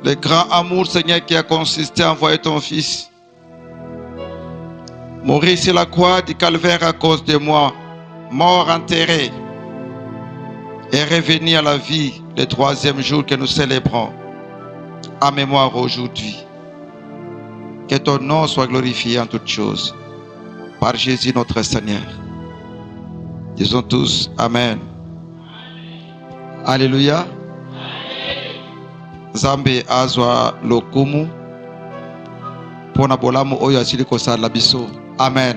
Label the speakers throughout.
Speaker 1: Le grand amour, Seigneur, qui a consisté à envoyer ton Fils mourir sur la croix du calvaire à cause de moi, mort enterré, et revenu à la vie le 3e jour que nous célébrons en mémoire aujourd'hui. Que ton nom soit glorifié en toutes choses. Par Jésus notre Seigneur. Disons tous Amen. Alléluia. Nzambe azwa lokumu pona bolamu oyo asili kosala biso. Amen.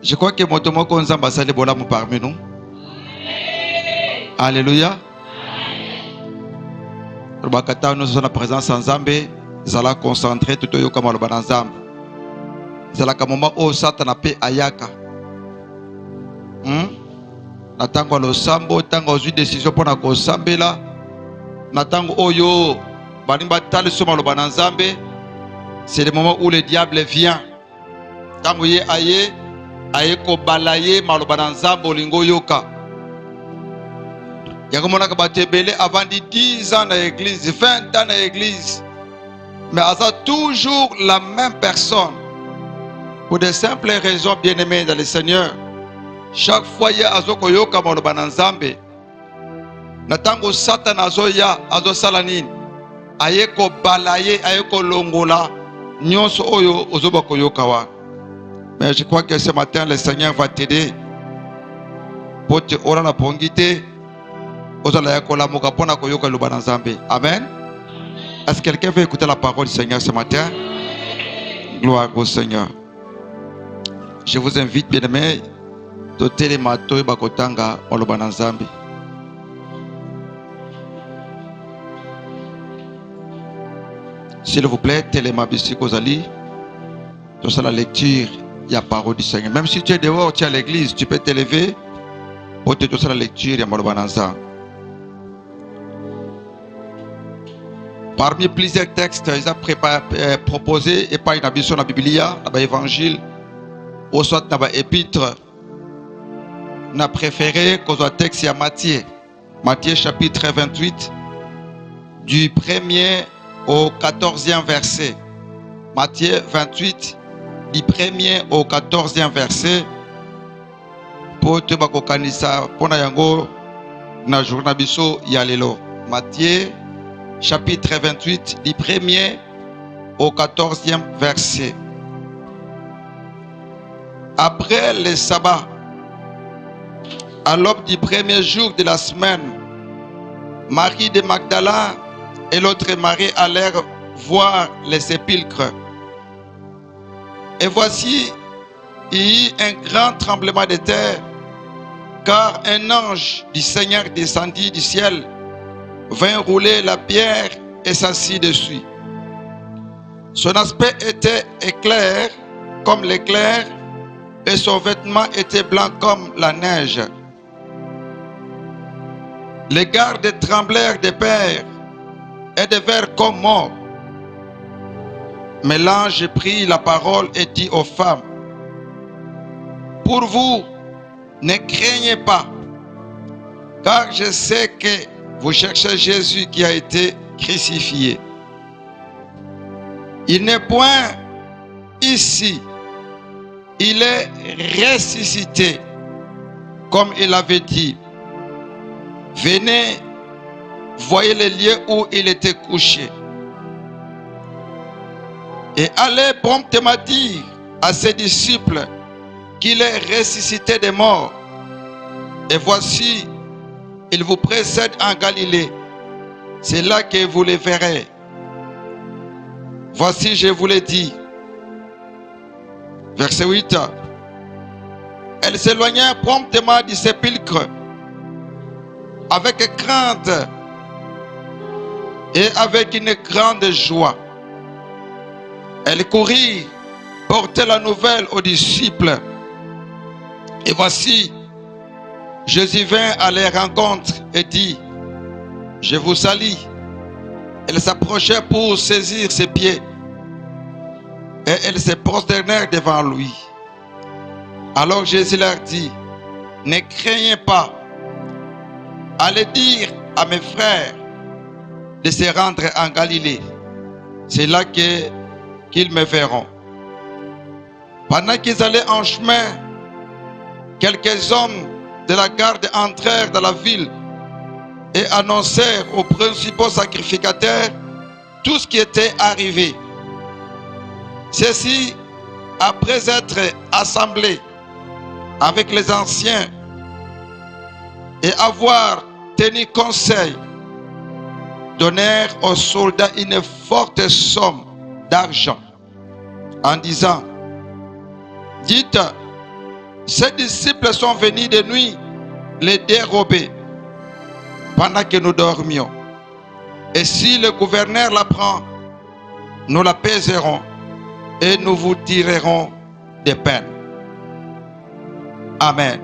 Speaker 1: Je crois que moto moko nzambe asali bolamu parmi nous. Alléluia. Bakata nous sommes en présence en Nzambe, zala concentré tout oyo kama loba na Nzambe. Zala ka moment o satana pe ayaka. Na tango lo sambo tango zui décision pona ko sambela. Na tango oyo banimba tali soma loba na Nzambe. C'est le moment où le diable vient. Tango ye aye ko balaye maloba na Nzambe olingo yoka. Yakomona ka batebele avant 10 ans dans l'église, 20 ans dans l'église. Mais ça toujours la même personne. Pour de simples raisons, bien-aimés dans le Seigneur. Chaque fois, il y a Azokoyoka Maloba Nzambe. Natango Satan Azoya, Azosalanine. Ayeko balaye, ayeko longola. Nyonso oyo Ozobakoyoka wa. Mais je crois que ce matin, le Seigneur va t'aider. Pour te ora na pongite. Amen. Est-ce que quelqu'un veut écouter la parole du Seigneur ce matin? Gloire au Seigneur. Je vous invite, bien-aimés, de télémato et bakotanga olobanazambi. S'il vous plaît, télémabisi kozali. C'est la lecture, il y a la parole du Seigneur. Même si tu es dehors, tu es à l'église, tu peux t'élever pour te donner la lecture, il y a olobanazambi. Parmi plusieurs textes, ils ont proposé et pas une abition dans la Bible, dans l'évangile, ou soit dans l'épître. On a préféré qu'on soit texte à Matthieu. Matthieu chapitre 28, du 1er au 14e verset. Matthieu 28, du 1er au 14e verset. Pour te bakokanisa, pour na yango, na journée biso yalelo. Matthieu chapitre 28, du 1er au 14e verset. Après le sabbat, à l'aube du 1er jour de la semaine, Marie de Magdala et l'autre Marie allèrent voir les sépulcres. Et voici, il y eut un grand tremblement de terre, car un ange du Seigneur descendit du ciel, vint rouler la pierre et s'assit dessus. Son aspect était éclair comme l'éclair et son vêtement était blanc comme la neige. Les gardes tremblèrent de peur et devinrent comme morts. Mais l'ange prit la parole et dit aux femmes: pour vous, ne craignez pas, car je sais que vous cherchez Jésus qui a été crucifié. Il n'est point ici. Il est ressuscité, comme il avait dit. Venez, voyez le lieu où il était couché. Et allez promptement dire à ses disciples qu'il est ressuscité des morts. Et voici, il vous précède en Galilée. C'est là que vous le verrez. Voici, je vous l'ai dit. Verset 8. Elle s'éloigna promptement du sépulcre avec crainte et avec une grande joie. Elle courut, portait la nouvelle aux disciples. Et voici, Jésus vint à leur rencontre et dit: je vous salue. Elle s'approchait pour saisir ses pieds. Et elles se prosternèrent devant lui. Alors Jésus leur dit: ne craignez pas. Allez dire à mes frères de se rendre en Galilée. C'est là qu'ils me verront. Pendant qu'ils allaient en chemin, quelques hommes de la garde entrèrent dans la ville et annoncèrent aux principaux sacrificateurs tout ce qui était arrivé. Ceux-ci, après être assemblés avec les anciens et avoir tenu conseil, donnèrent aux soldats une forte somme d'argent en disant: dites, ces disciples sont venus de nuit les dérober pendant que nous dormions. Et si le gouverneur l'apprend, nous la pèserons et nous vous tirerons des peines. Amen.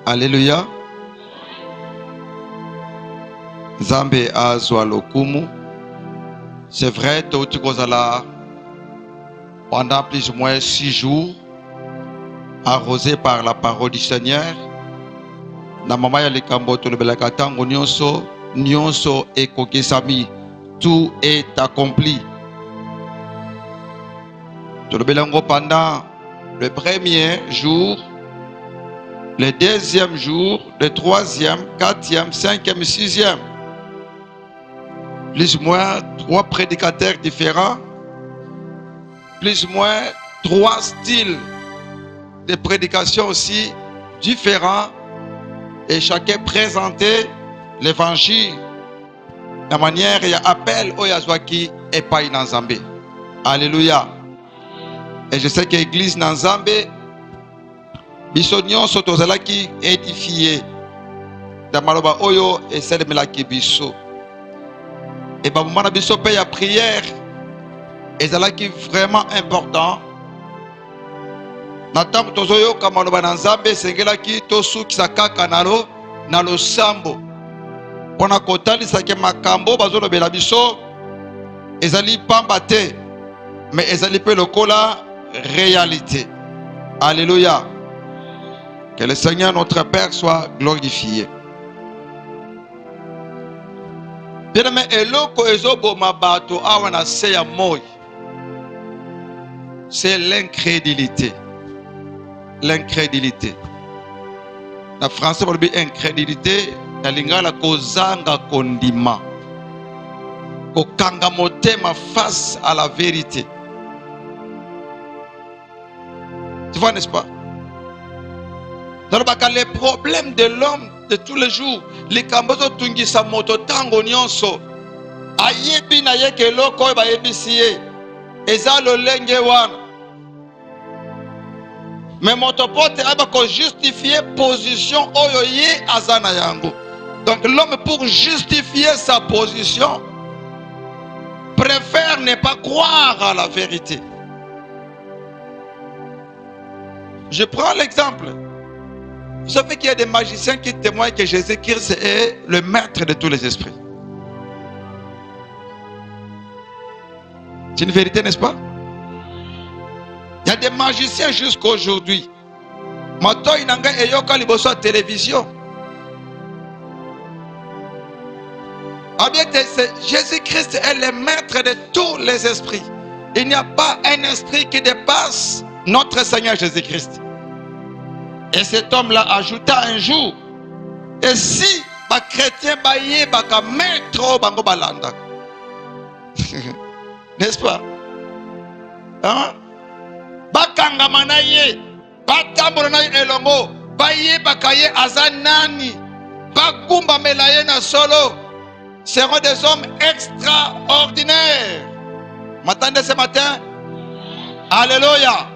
Speaker 1: Alléluia. Nzambe azwa lokumu. C'est vrai, Tauti Kozala, pendant plus ou moins 6 jours, arrosé par la parole du Seigneur, na mama ya likambo tolobelaka tango nyonso ekokesami, tout est accompli. Tolobelango pendant le premier jour, le deuxième jour, le troisième, quatrième, cinquième, sixième. Plus ou moins 3 prédicateurs différents, plus ou moins 3 styles de prédication aussi différents, et chacun présentait l'évangile de manière il y a appel au Yazwaki et pas Nanzambe. Alléluia. Et je sais que l'église Nanzambe, bisognon sotozalaki édifié dans maloba oyo et celle de la biso. Et bah moment biso paye à prière et c'est là qui est vraiment important. Natam tozoyo kamaloba nanzambe sengela ki tosu kisaka kanalo na lo sambo. Pona kotali sake makambo bazolo bela biso ezali pambate mais ezali pe lokola réalité. Alléluia. Que le Seigneur notre Père soit glorifié. Bien-aimé, eloko ezobo mabato awana seya moi. C'est l'incrédulité. L'incrédulité. En français, on dit incrédulité. Na lingala kozanga kondima. Kokanga motema face à la vérité. Tu vois, n'est-ce pas? Les problèmes de l'homme de tous les jours, les kambozo tungisa moto tango nyonso, ayebi na yeke loko ba yebisiye, eza lo lenge wana. Mais moto pote aba ko justifier position oyo ye azana yango. Donc l'homme pour justifier sa position préfère ne pas croire à la vérité. Je prends l'exemple. Vous savez qu'il y a des magiciens qui témoignent que Jésus-Christ est le maître de tous les esprits. C'est une vérité, n'est-ce pas? Il y a des magiciens jusqu'à aujourd'hui. Maintenant, il y a une télévision. Jésus-Christ est le maître de tous les esprits. Il n'y a pas un esprit qui dépasse notre Seigneur Jésus-Christ. Et cet homme-là ajouta un jour, et si les chrétiens baillent baka maître bango balanda, n'est-ce pas? Hein? Bakanga manaye, batambola na elongo, baye bakaye azanani, bakumba melaye na solo, seront des hommes extraordinaires. M'attendez ce matin? Alléluia.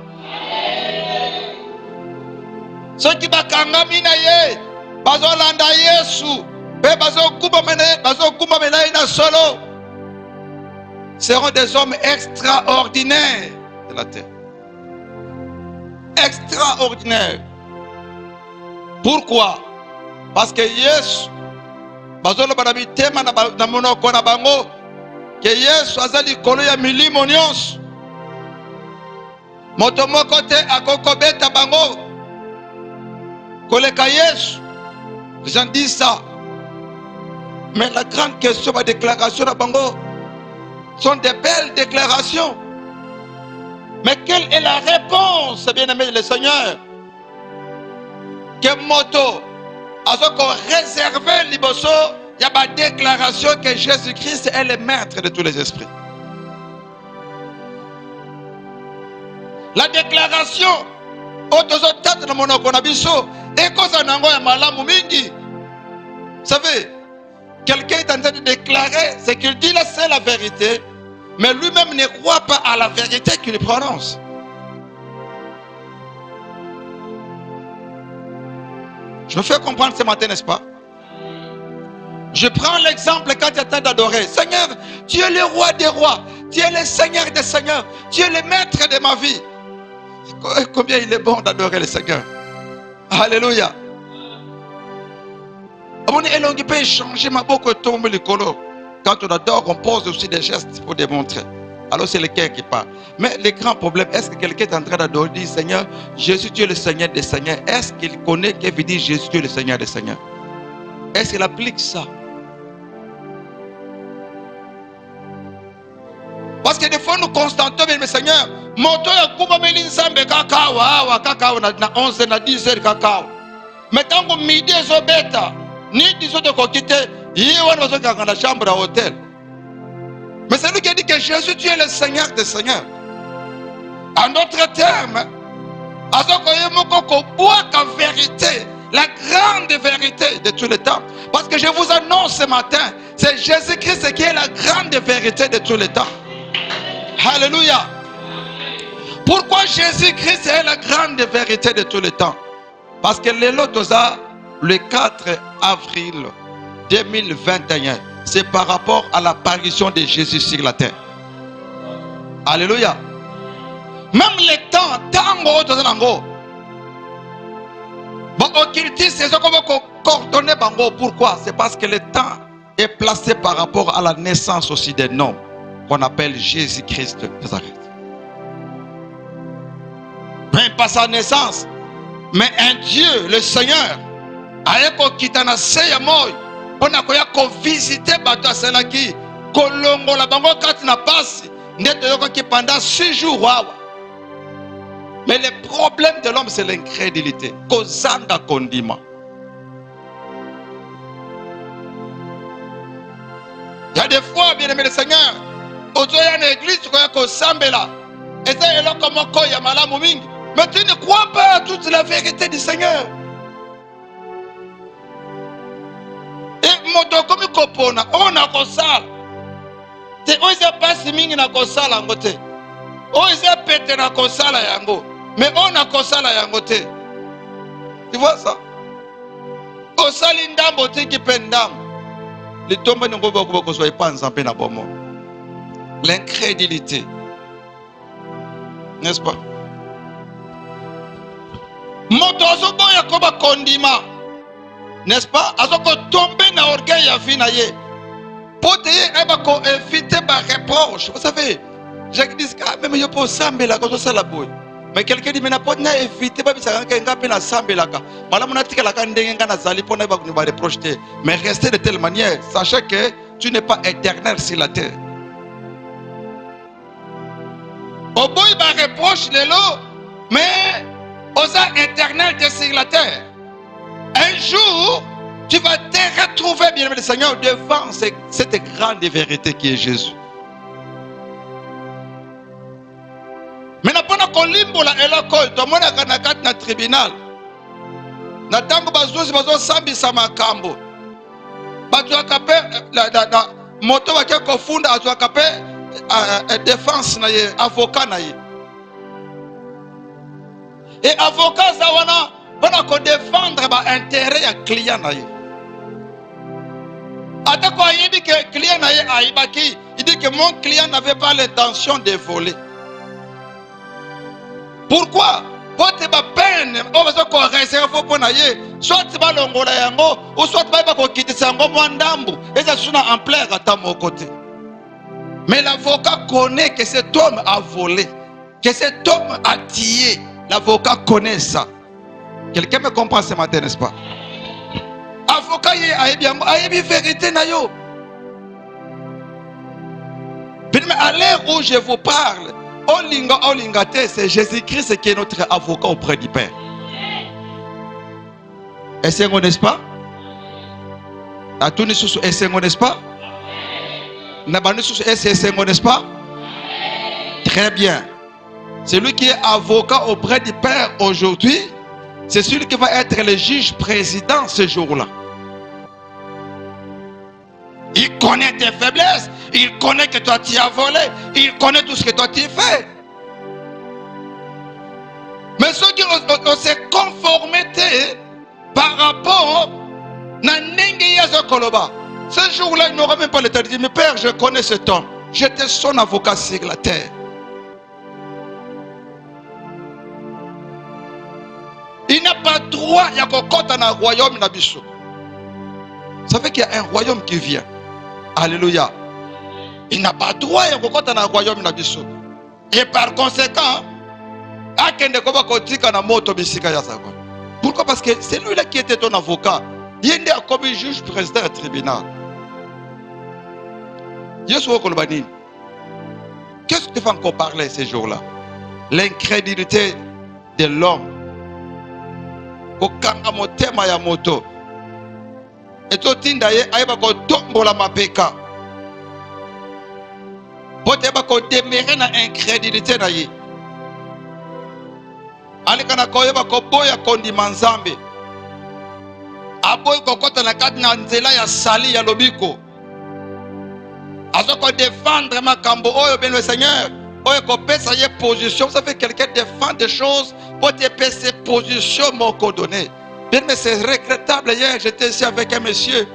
Speaker 1: Ceux qui bakangami na ye, bazolanda Yesu, be bazokuba menaye na solo, seront des hommes extraordinaires de la terre. Extraordinaires. Pourquoi? Parce que Yesu, bazolo banabitema na monoko na bango, que Yesu azali kolo ya milimo nyonso. moto moko te akokobeta bango koleka Yesu. Les gens disent ça. Mais la grande question, ma déclaration à bango sont des belles déclarations. Mais quelle est la réponse, bien-aimé le Seigneur? Que moto a ce qu'on réservé liboso, il y a ma déclaration que Jésus-Christ est le maître de tous les esprits. La déclaration, vous savez, quelqu'un est en train de déclarer ce qu'il dit là, c'est la vérité, mais lui-même ne croit pas à la vérité qu'il prononce. Je me fais comprendre ce matin, n'est-ce pas? Je prends l'exemple quand tu es en train d'adorer. Seigneur, tu es le roi des rois, tu es le Seigneur des seigneurs, tu es le maître de ma vie. Combien il est bon d'adorer le Seigneur. Alléluia. On peut changer ma boucle tombe le colo. Quand on adore, on pose aussi des gestes pour démontrer. Alors c'est le cœur qui parle. Mais le grand problème, est-ce que quelqu'un est en train d'adorer, dit Seigneur, Jésus tu es le Seigneur des seigneurs? Est-ce qu'il connaît qu'il veut dire Jésus tu es le Seigneur des seigneurs? Est-ce qu'il applique ça? Parce que des fois nous constatons, mais Seigneur, moto ya kuba meli nsambe kakao, awa kakao na 11 na 10 heures kakao. Mais tant que midi zo beta, ni diso de kokite, yi wana zo kanga na chambre à hôtel. Mais c'est lui qui a dit que Jésus tu es le Seigneur des seigneurs. En d'autres termes, azoko yemoko ko boit en vérité, la grande vérité de tous les temps. Parce que je vous annonce ce matin, c'est Jésus-Christ qui est la grande vérité de tous les temps. Alléluia. Pourquoi Jésus-Christ est la grande vérité de tous les temps? Parce que le 4 avril 2021, c'est par rapport à l'apparition de Jésus sur la terre. Alléluia. Même les temps, pourquoi? C'est parce que le temps est placé par rapport à la naissance aussi des noms qu'on appelle Jésus-Christ de Nazareth. Même pas sa naissance, mais un Dieu, le Seigneur, a kitana seya moy, on a visité bato selaki, kolongo la bango kat na passe, net qui pendant 6 jours. Mais le problème de l'homme, c'est l'incrédulité. Kozanga kondima. Il y a des fois, bien aimé le Seigneur, au y a une église, tu crois qu'on s'embella. Et ça, il y a comme un koya malamu mingi. Mais tu ne crois pas à toute la vérité du Seigneur. Et moto comme kopona, on a kosala. Te oise passe mingi na kosala ngote. Oise pete na kosala yango. Mais on a kosala yango te. Tu vois ça? Osali ndambo te ki pendam. Le tombe ne peut pas soit pas en peine à bon mot. L'incrédulité. N'est-ce pas? Motozo boya koba kondima. N'est-ce pas? Azoko tombe na orgueil ya vie na ye. Poteye eba ko éviter ba reproche. Vous savez, Jacques dit que même yo po sambela ko ça la boy. Mais quelqu'un dit mais na pot na éviter ba bisa ka nga pe na sambela ka. Malamu na tikala ka ndenge nga na zali pona ba ku ba reproche te. Mais rester de telle manière, sachez que tu n'es pas éternel sur la terre. Au bout ba reproche lelo, mais osa éternel sur la terre. Un jour, tu vas te retrouver, bien-aimé le Seigneur, devant cette grande vérité qui est Jésus. Maintenant, pendant qu'on limbola elokol, tout le monde a dans le tribunal. Na tango bazuzi bazo sambi sama kambo. Batu akape la moto wa keko funda atu akape défense na ye avocat na ye. Et avocat ça wana ko défendre ba intérêt ya client na ye. Ata ko yebi que client na ye aibaki, il dit que mon client n'avait pas l'intention de voler. Pourquoi? Pote ba peine, on va se ko réserver pour na ye, soit ba longola yango, ou soit ba ko kitisa yango mwandambu, et ça suna en plein à mon côté. Mais l'avocat connaît que cet homme a volé. que cet homme a tué. L'avocat connaît ça. Quelqu'un me comprend ce matin, n'est-ce pas? Avocat a une vérité na yo. Mais à l'heure où je vous parle, c'est Jésus-Christ qui est notre avocat auprès du Père. Est-ce que n'est-ce pas? Est-ce que n'est-ce pas? Est-ce que n'est-ce pas? Très bien. Celui qui est avocat auprès du Père aujourd'hui, c'est celui qui va être le juge président ce jour-là. Il connaît tes faiblesses, il connaît que toi tu as volé, il connaît tout ce que toi tu fais. Mais ceux qui ont se conformé par rapport à Koloba, ce jour-là, il n'aura même pas le temps de dire, mais Père, je connais cet homme, j'étais son avocat sur la terre. Il n'a pas droit à kokota dans le royaume nabiso. Ça fait qu'il y a un royaume qui vient. Alléluia. Il n'a pas droit à kokota dans le royaume nabiso. Et par conséquent, pourquoi? Parce que c'est lui-là qui était ton avocat. Il est comme juge président du tribunal. Qu'est-ce que tu vas encore parler ces jours-là? L'incrédulité de l'homme. Kokanga motema ya moto. Eto tinda ye ayeba ko tombola mapeka. Pote ba ko demere na incrédulité na ye. Alikana ko yeba ko boya kondima nzambe. Aboy ko kota na kati na nzela ya sali ya lobiko. Azoko défendre makambo oyo ben le Seigneur. Oyo ko pesa ye position, ça fait quelqu'un défend des choses pour te payer ses positions m'ont donné. Bien mais c'est regrettable. Hier j'étais ici avec un monsieur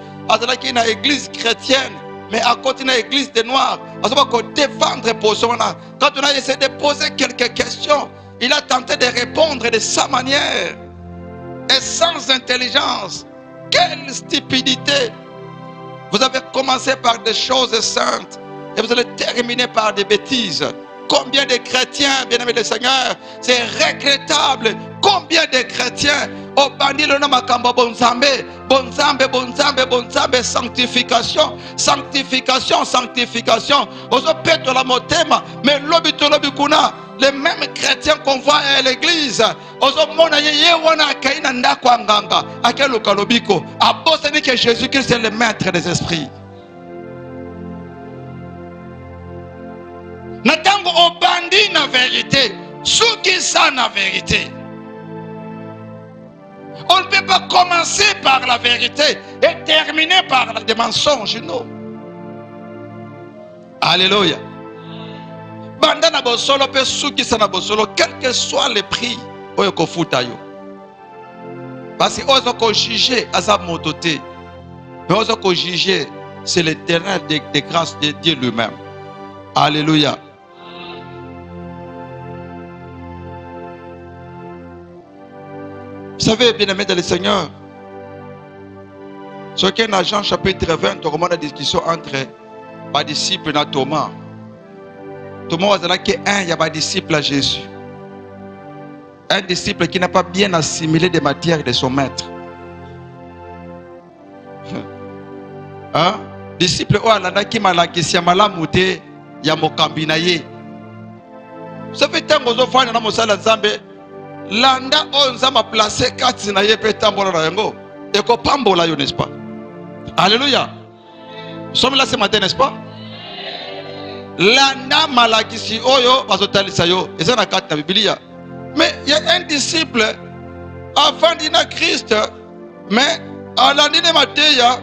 Speaker 1: qui est dans l'église chrétienne, mais à côté de l'église des noirs. On va défendre position. Quand on a essayé de poser quelques questions, il a tenté de répondre de sa manière et sans intelligence. Quelle stupidité! Vous avez commencé par des choses saintes et vous allez terminer par des bêtises. Combien de chrétiens, bien-aimés du Seigneur, c'est regrettable. Combien de chrétiens au bandit le nom Makambo Bonzambe, Bonzambe, Bonzambe, Bonzambe, sanctification, sanctification, sanctification. Oso peto la motema, mais lobito lobikuna, les mêmes chrétiens qu'on voit à l'église. Oso mona ye wana kaina ndakwa nganga, akeluka lobiko. Abosani que Jésus-Christ est le maître des esprits. Natango obandi na vérité, souki sa na vérité. On ne peut pas commencer par la vérité et terminer par des mensonges, non. Alléluia. Banda na bosolo pe souki sa na bosolo, quel que soit le prix, oyo ko futa yo. Parce que ozo ko juger asa mototé. Mais ozo ko juger, c'est le terrain de grâce de Dieu lui-même. Alléluia. Vous savez, bien-aimés dans le Seigneur, ce qu'est dans Jean chapitre 20, on remonte la discussion entre les disciples et Thomas. Thomas a dit qu'il y a un disciple à Jésus. Un disciple qui n'a pas bien assimilé des matières de son maître. Hein? Disciple qui m'a la question malamouté ya mokambinaye. Ça fait tant que vous avez na mosala nzambe. Landa onza ma placé kati na ye pe tambola na yango. Et ko pambola yo, n'est-ce pas? Alléluia. Nous sommes là ce matin, n'est-ce pas? Landa malakisi oyo bazotalisa yo. Et ça na kati na Biblia. Mais il y a un disciple avant d'ina Christ, mais à l'année mateya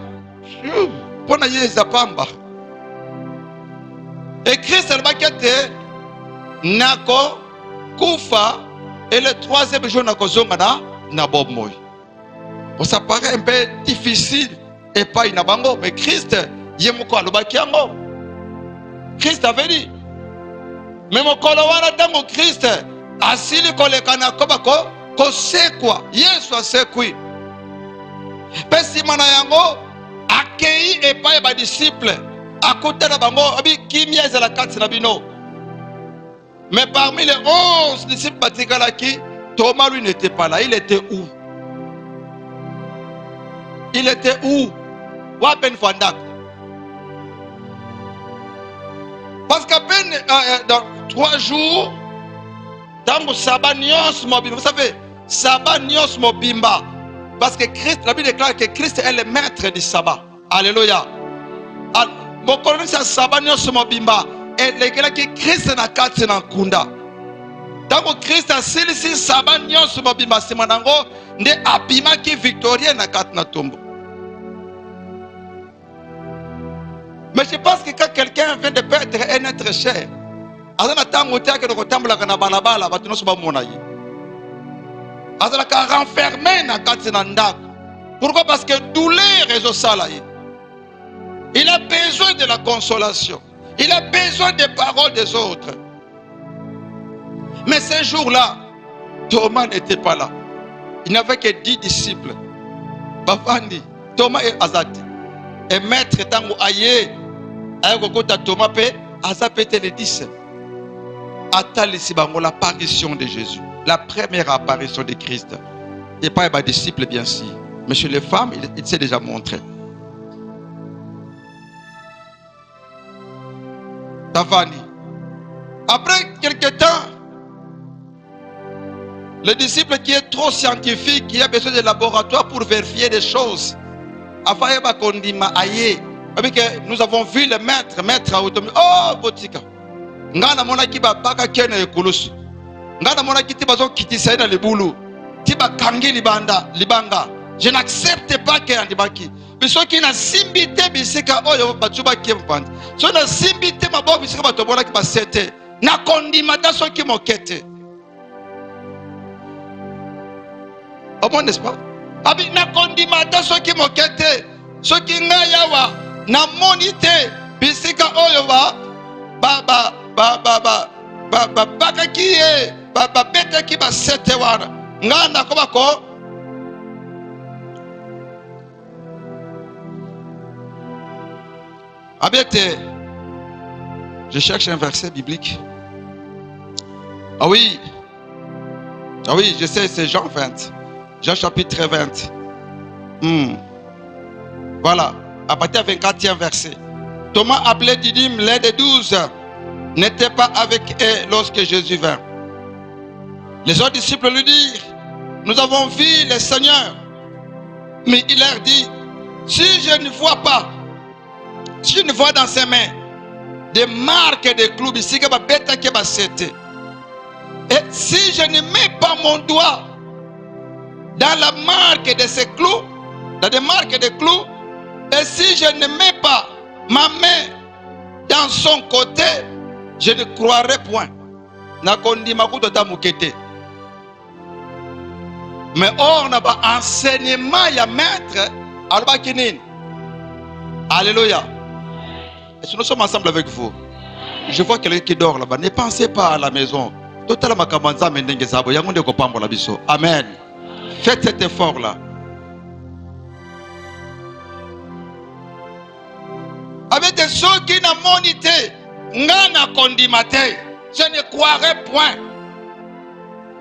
Speaker 1: pour na yeza pamba. Et Christ elle va quitter nako kufa. Et le troisième jour, na bob moi. Ça paraît un peu difficile et pas une abango, mais Christ, yemoko alobakiango. Christ avait dit. Mais mon kolowana tango Christ, asili kolekana kobako, ko sekwa, Yesu asekwi. Pesi mana yango, akei et pas ba disciple, akota na bango, abi kimia za la kati na bino. Mais parmi les 11 disciples Batikalaki, Thomas lui n'était pas là. Il était où? Il était où? Wapen Fandak. Parce qu'à peine dans 3 jours, dans le sabbat Nyos Mobimba, vous savez, sabbat Nyos Mobimba, parce que Christ, la Bible déclare que Christ est le maître du sabbat. Alléluia. Mon colonel c'est sabbat Nyos Mobimba. Et les gars qui Christ n'a qu'à se n'akunda. Tant que Christ a silisi sabbat Nyos Mobimba, c'est mon ango, ne abima qui victorien n'a qu'à na tombe. Mais je pense que quand quelqu'un vient de perdre un être cher, azana tango tiake de kotambula kana balabala batuno soba monayi. Azana ka renfermé na kati na ndako. Pourquoi? Parce que douleur est salaye. Il a besoin de la consolation. Il a besoin des paroles des autres. Mais ce jour-là, Thomas n'était pas là. Il n'avait que 10 disciples. Bafandi, Thomas et Azati. Et maître tango aye. Thomas pe azapete les 10. L'apparition de Jésus, la première apparition de Christ. Et pas les disciples bien sûr, mais chez les femmes, il s'est déjà montré. Tavani. Après quelque temps, le disciple qui est trop scientifique, qui a besoin de laboratoire pour vérifier des choses, nous avons vu le maître à autonomie. Oh, Botika. Ngana mona kiba baka kene ekulusu. Ngana mona kiti bazo kiti saina lebulu. Tiba kangi libanga. Je n'accepte pas que andibaki. Biso ki na simbite bisika oyo batsuba kempandi. So na simbite mabo bisika batobola ki basete. Na kondimata so ki mokete. Comment n'est-ce pas? Abi na kondimata so ki mokete. So ki ngayawa na monite bisika oyo baka kiye bete ki basete wana ngana ko bako abete. Je cherche un verset biblique. Ah oui, je sais, c'est Jean 20, Jean chapitre 20. Voilà, à partir du 24e verset. Thomas, appelé Didyme, l'un des 12, n'était pas avec eux lorsque Jésus vint. Les autres disciples lui dirent: nous avons vu le Seigneur. Mais il leur dit: si je ne vois pas, si je ne vois dans ses mains des marques de clous, et si je ne mets pas mon doigt dans la marque de ces clous, dans des marques de clous, et si je ne mets pas ma main dans son côté, je ne croirai point. Mais or, on a un enseignement ya maître. Alléluia. Est-ce que nous sommes ensemble avec vous? Je vois quelqu'un qui dort là-bas. Ne pensez pas à la maison. Amen. Faites cet effort là. Avec des gens qui n'ont monité, n'ont condimate, je ne croirais point.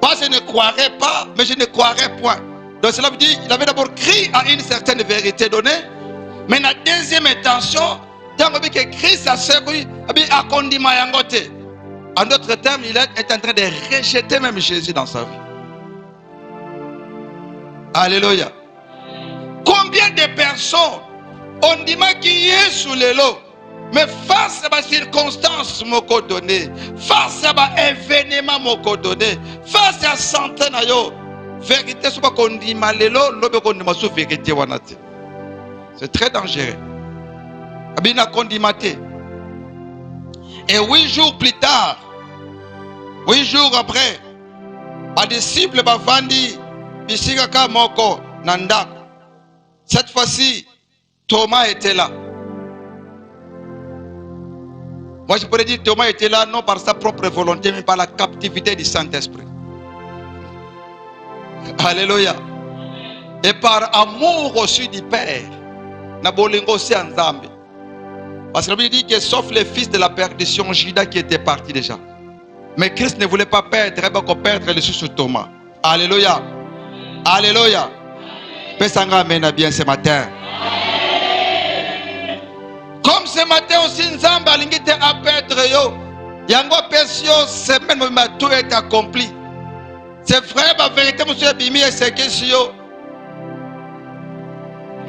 Speaker 1: Pas je ne croirais pas, mais je ne croirais point. Donc cela veut dire qu'il avait d'abord crié à une certaine vérité donnée, mais la deuxième intention, tant que Christ a servi à condimate yangote. En d'autres termes, il est en train de rejeter même Jésus dans sa vie. Alléluia. Combien de personnes on dit qu'il est sous les lots, mais face à ma circonstance moko donné, face à ma événement moko donné, face à centaines de vérité, c'est pas qu'on dit mal les lots, l'obé qu'on dit ma sous vérité wanate. C'est très dangereux. Abina condimate. Et 8 jours plus tard, 8 jours après, les disciples bavandi bisigaka moko nanda. Cette fois-ci, Thomas était là. Moi, je pourrais dire que Thomas était là non par sa propre volonté, mais par la captivité du Saint-Esprit. Alléluia. Et par amour aussi du Père. Parce que la Bible dit que sauf les fils de la perdition, Judas qui était parti déjà. Mais Christ ne voulait pas perdre les sous Thomas. Alléluia. Alléluia. Pesanga amène bien ce matin. Comme ce matin aussi, Nzamba l'ingite à perdre yo. Yango pesio semaine où tout est accompli. C'est vrai, la vérité, monsieur Bimi, et c'est que si yo.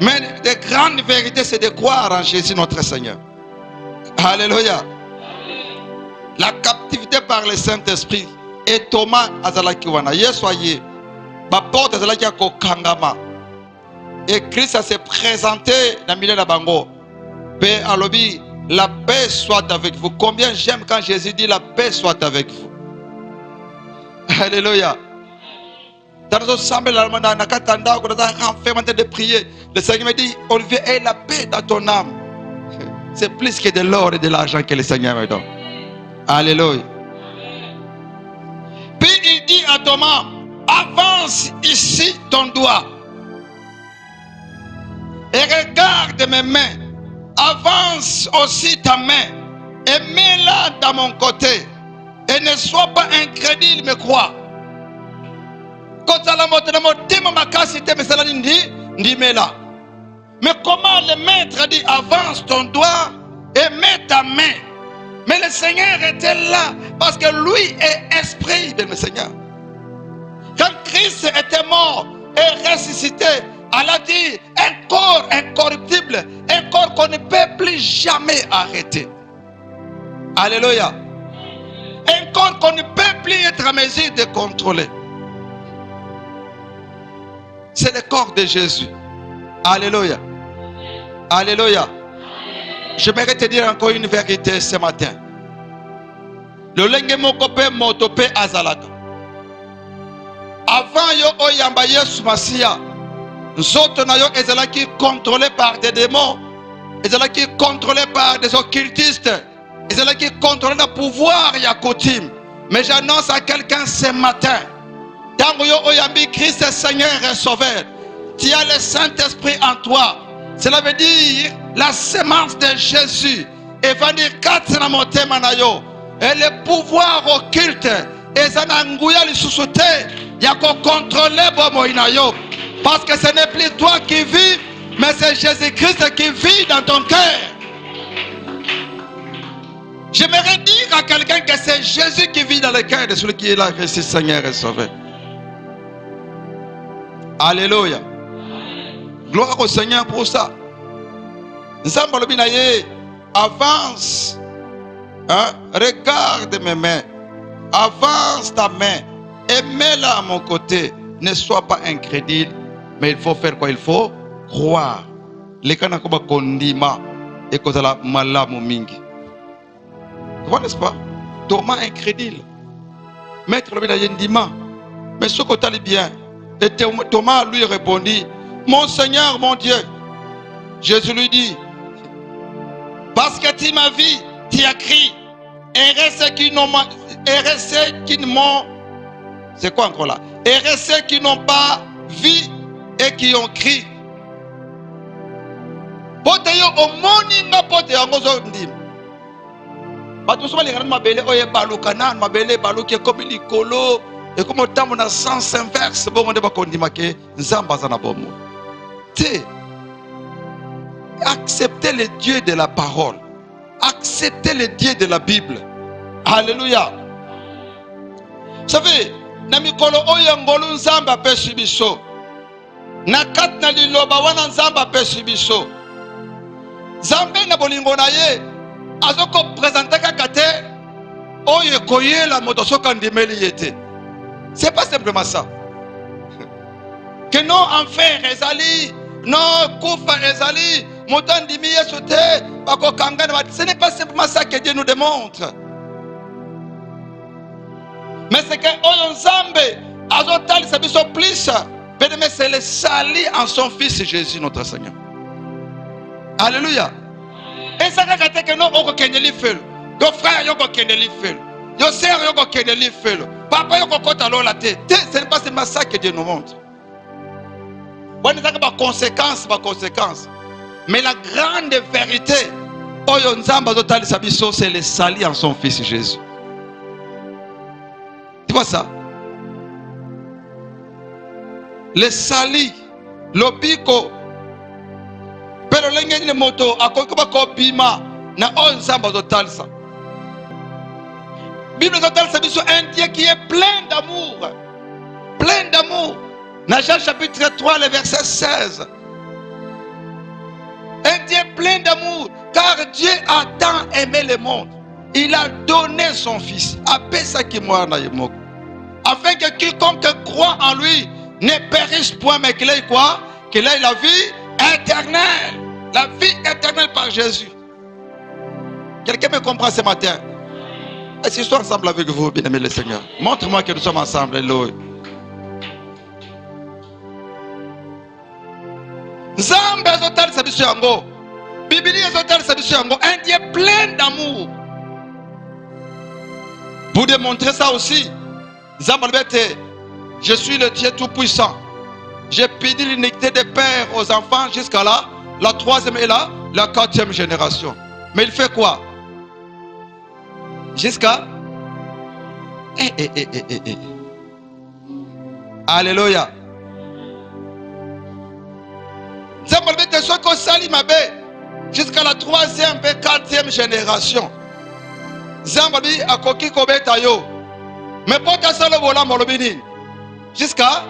Speaker 1: Mais de grandes vérités, c'est de croire en Jésus notre Seigneur. Alléluia. La captivité par le Saint-Esprit. Et Thomas azalaki wana. Yesoye. Ma porte azalaki ko kangama. Et Christ s'est présenté dans le milieu de la bango. Paix alobi, la paix soit avec vous. Combien j'aime quand Jésus dit la paix soit avec vous. Alléluia. Dans nos assemblées, de prier. Le Seigneur me dit, Olivier, aie la paix dans ton âme. C'est plus que de l'or et de l'argent que le Seigneur me donne. Alléluia. Puis il dit à Thomas, avance ici ton doigt. Et regarde mes mains. Avance aussi ta main. Et mets-la dans mon côté. Et ne sois pas incrédule, mais crois. Mais comment le maître dit avance ton doigt et mets ta main. Mais le Seigneur était là parce que lui est esprit de le Seigneur. Quand Christ était mort et ressuscité, elle a dit un corps incorruptible, un corps qu'on ne peut plus jamais arrêter. Alléluia. Un corps qu'on ne peut plus être à mesure de contrôler. C'est le corps de Jésus. Alléluia. Alléluia. J'aimerais te dire encore une vérité ce matin. Le lenge mokope motope azalaka. Avant yo oyamba Yesu Masia, nzoto na yo ezalaki contrôlé par des démons, ezalaki contrôlé par des occultistes, ezalaki contrôlé par le pouvoir ya coutume. Mais j'annonce à quelqu'un ce matin, tango yo oyambi Christ Seigneur et Sauveur, tu as le Saint-Esprit en toi. Cela veut dire la semence de Jésus. Et va dire quatre na motema na yo. Et le pouvoir occulte et zananguya li susute ya ko contrôler bomo inayo. Parce que ce n'est plus toi qui vis, mais c'est Jésus-Christ qui vit dans ton cœur. J'aimerais dire à quelqu'un que c'est Jésus qui vit dans le cœur de celui qui est là, Christ Seigneur et Sauveur. Alléluia. Gloire au Seigneur pour ça. Avance. Hein? Regarde mes mains. Avance ta main. Et mets-la à mon côté. Ne sois pas incrédule. Mais il faut faire quoi? Il faut croire. Les gens qui kondima et qui ont malamu mingi. Tu vois, n'est-ce pas? Thomas incrédule. Maître le yendima. Mais ce que tu as bien. Et Thomas lui répondit, mon Seigneur, mon Dieu. Jésus lui dit, parce que tu m'as vu, tu as crié. Et ceux qui n'ont, c'est quoi encore là? Et ceux qui n'ont pas vu et qui ont crié. Poteyo omoni na poteyo ngozo ndim. Batu soba lingana mabele oye balukana mabele baluke comme likolo. Et comme au temps on a sens inverse, bon on ne va pas dire que Nzamba zana bomo. Acceptez le Dieu de la parole. Acceptez le Dieu de la Bible. Alléluia. Vous savez, namikolo oyangolu Nzamba pe subiso. Nakat na liloba wana Nzamba pe subiso. Zambe na bolingo na ye azoko présenter kakate oye koye la motosoka ndimeli yete. C'est pas simplement ça. Que non enfer ezali, non koufa ezali, motan dimi yesote, bako kangana. Ce n'est pas simplement ça que Dieu nous démontre. Mais c'est que Oyonzambe azotali sabiso plus, mais c'est le sali en son fils Jésus notre Seigneur. Alléluia. Et ça regarde que non oko kendeli felu. Yo frère yoko kendeli felu. Yo sœur yoko kendeli felu. Papa yoko kota lo la tête. Ce n'est pas seulement ça que Dieu nous montre. On n'a pas conséquence, mais la grande vérité, c'est le sali en son fils Jésus. Tu vois ça? Le sali, l'obiko, pero l'engeni le moto, akokuba kopima, na on samba totalsa. Bible total, c'est un Dieu qui est plein d'amour. Plein d'amour. Dans Jean chapitre 3, le verset 16. Un Dieu plein d'amour. Car Dieu a tant aimé le monde. Il a donné son Fils. Afin que quiconque croit en lui ne périsse point, mais qu'il ait quoi? Qu'il ait la vie éternelle. La vie éternelle par Jésus. Quelqu'un me comprend ce matin? Est-ce que je suis ensemble avec vous, bien-aimés le Seigneur? Montre-moi que nous sommes ensemble. Alléluia. Nzambe azotal sabiso yango. Bible azotal sabiso yango. Un Dieu plein d'amour. Pour démontrer ça aussi, Nzambe albete, je suis le Dieu tout-puissant. J'ai pédé l'iniquité des pères aux enfants jusqu'à là, la troisième et là, la quatrième génération. Mais il fait quoi? Jusqu'à Alléluia. Jusqu'à la troisième et quatrième génération. Zambabi a koki kobeta yo. Mais pour ta salo bola molobini. Jusqu'à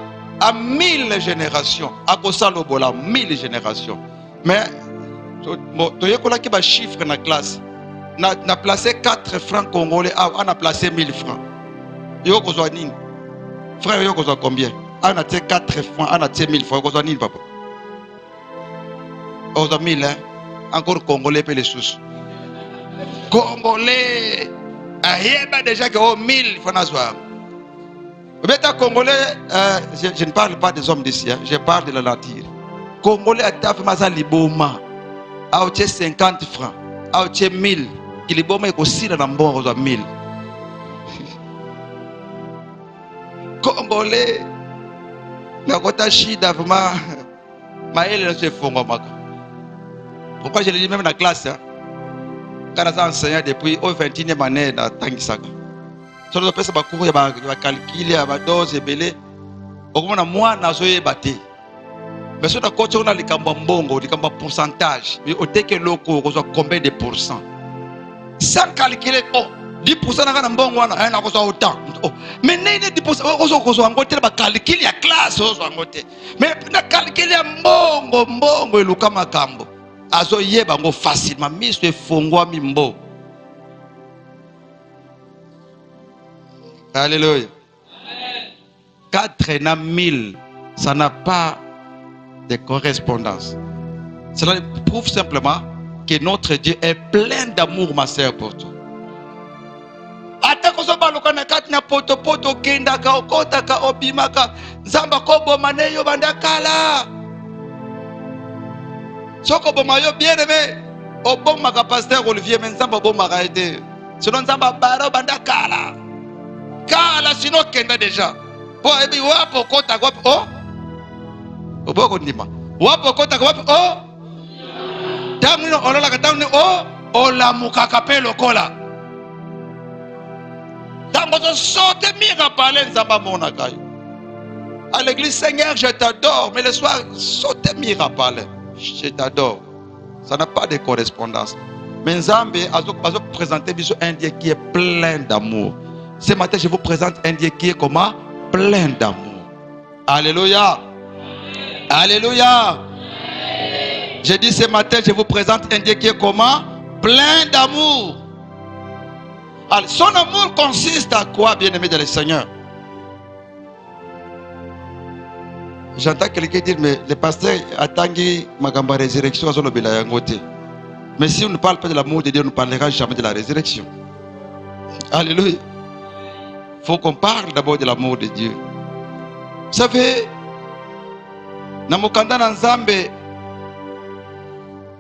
Speaker 1: 1000 générations. A kosalo bola 1000 générations. Mais tu y a qui chiffre dans la classe. Na placé 4 francs congolais, on a placé 1000 francs. Yo kozwa nini? Frère, yo kozwa combien? On a 4 francs, on a 1000 francs, kozwa nini papa? On a 1000 hein. Encore congolais peut les sous. Congolais, ayeba déjà que 1000 francs à soir. Beta congolais, je ne parle pas des hommes d'ici, hein, je parle de la nature. Congolais a taf maza liboma. A 50 francs, a 1000. Il est bon, mais aussi dans le bon, 1000. Congolais, mais quand tu as chida, vraiment, maël se font. Pourquoi je le dis même dans la classe? Quand on enseignant depuis au 21e année dans Tangisaka. Sur le PS, il va calculer, il va dose, belé. Au moins, moi, je vais battre. Mais sur le côté, on a les cambambongo, les pourcentage. Mais au dès que l'eau, on a combien de pourcents? Sans calculer, oh, 10% n'a bon, on a autant. Mais 10%, on a calculé la classe. Mais on a calculé mbongo, et le kamakambo. Azo yeba ngo facilement, miswe fongwa mimbo. Alléluia. 4 na 1000, ça n'a pas de correspondance. Cela prouve simplement que notre Dieu est plein d'amour, ma sœur, pour toi. Atako soba lokana katina poto poto kenda ka okota ka obimaka nzamba kobo maneyo bandakala. Soko bomayo bien aimé, au bon ma pasteur Olivier, mais nzamba bon ma raide. Sinon nzamba baro bandakala. Kala sinon kenda déjà. Bon ebi wapo kota kwa oh. Oboko ndima. Wapo kota kwa oh. Tangu no olola katangu oh. Ola mukakape lokola. Tangu so sote mira parler nzamba mona kayo. À l'église, Seigneur, je t'adore, mais le soir sote mira parler. Je t'adore. Ça n'a pas de correspondance. Mais Nzambe a présenté un Dieu qui est plein d'amour. Ce matin, je vous présente un Dieu qui est comment? Plein d'amour. Alléluia. Alléluia. J'ai dit ce matin, je vous présente un Dieu qui est comment? Plein d'amour. Alors, son amour consiste à quoi, bien-aimé de le Seigneur? J'entends quelqu'un dire, mais le pasteur attend ma résurrection à son obéissance. Mais si on ne parle pas de l'amour de Dieu, on ne parlera jamais de la résurrection. Alléluia. Il faut qu'on parle d'abord de l'amour de Dieu. Vous savez, dans mon canton en Zambé,